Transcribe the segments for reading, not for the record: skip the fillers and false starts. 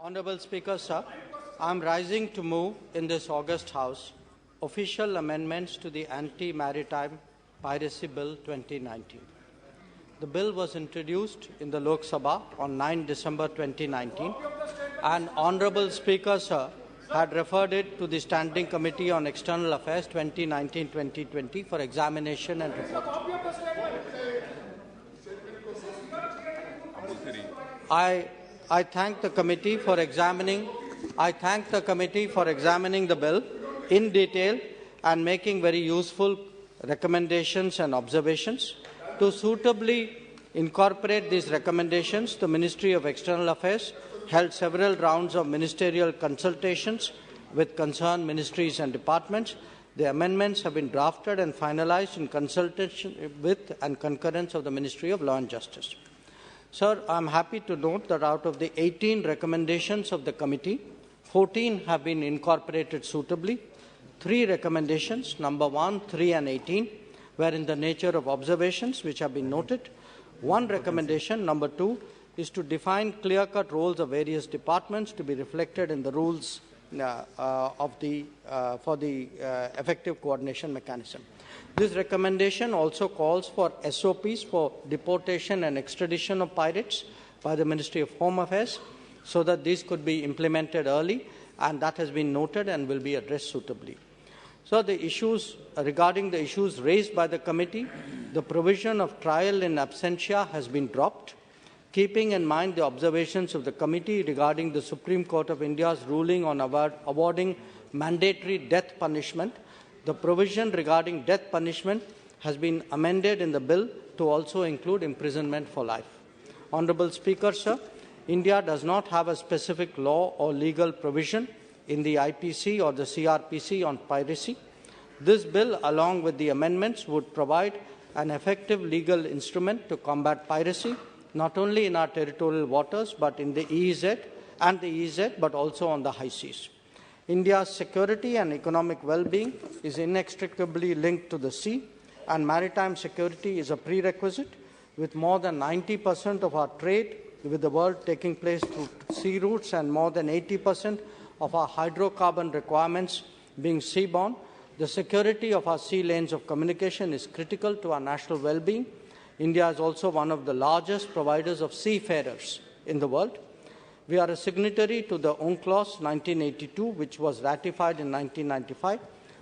Honourable Speaker, sir, I am rising to move in this August House official amendments to the Anti Maritime Piracy Bill 2019. The bill was introduced in the Lok Sabha on 9 December 2019 and Honourable Speaker, sir, had referred it to the Standing Committee on External Affairs 2019-2020 for examination and report. I thank the committee for examining the bill in detail and making very useful recommendations and observations. To suitably incorporate these recommendations, the Ministry of External Affairs held several rounds of ministerial consultations with concerned ministries and departments. The amendments have been drafted and finalized in consultation with and concurrence of the Ministry of Law and Justice. Sir, I am happy to note that out of the 18 recommendations of the committee, 14 have been incorporated suitably. 3 recommendations, number 1, 3 and 18, were in the nature of observations which have been noted. 1 recommendation, number 2, is to define clear-cut roles of various departments to be reflected in the rules for the effective coordination mechanism. This recommendation also calls for SOPs for deportation and extradition of pirates by the Ministry of Home Affairs so that these could be implemented early, and that has been noted and will be addressed suitably. So regarding the issues raised by the committee, the provision of trial in absentia has been dropped. Keeping in mind the observations of the committee regarding the Supreme Court of India's ruling on awarding mandatory death punishment, the provision regarding death punishment has been amended in the bill to also include imprisonment for life. Honourable Speaker, sir, India does not have a specific law or legal provision in the IPC or the CRPC on piracy. This bill, along with the amendments, would provide an effective legal instrument to combat piracy, not only in our territorial waters, but in the EEZ, but also on the high seas. India's security and economic well-being is inextricably linked to the sea, and maritime security is a prerequisite, with more than 90% of our trade with the world taking place through sea routes and more than 80% of our hydrocarbon requirements being seaborne. The security of our sea lanes of communication is critical to our national well-being. India is also one of the largest providers of seafarers in the world. We are a signatory to the UNCLOS 1982, which was ratified in 1995.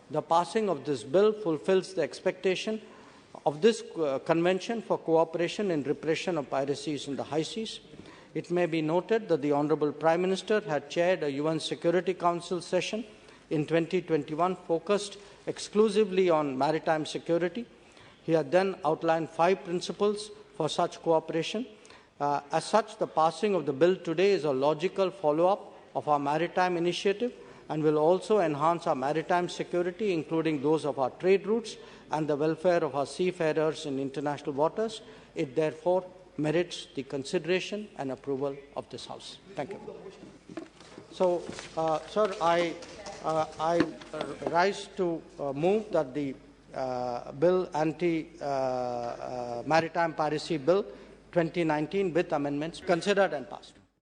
The passing of this bill fulfills the expectation of this convention for cooperation in repression of piracies in the high seas. It may be noted that the Honourable Prime Minister had chaired a UN Security Council session in 2021 focused exclusively on maritime security. He had then outlined 5 principles for such cooperation. As such, the passing of the bill today is a logical follow-up of our maritime initiative and will also enhance our maritime security, including those of our trade routes and the welfare of our seafarers in international waters. It therefore merits the consideration and approval of this House. Thank you. So, sir, I rise to move that the bill Anti Maritime Piracy Bill 2019 with amendments considered and passed.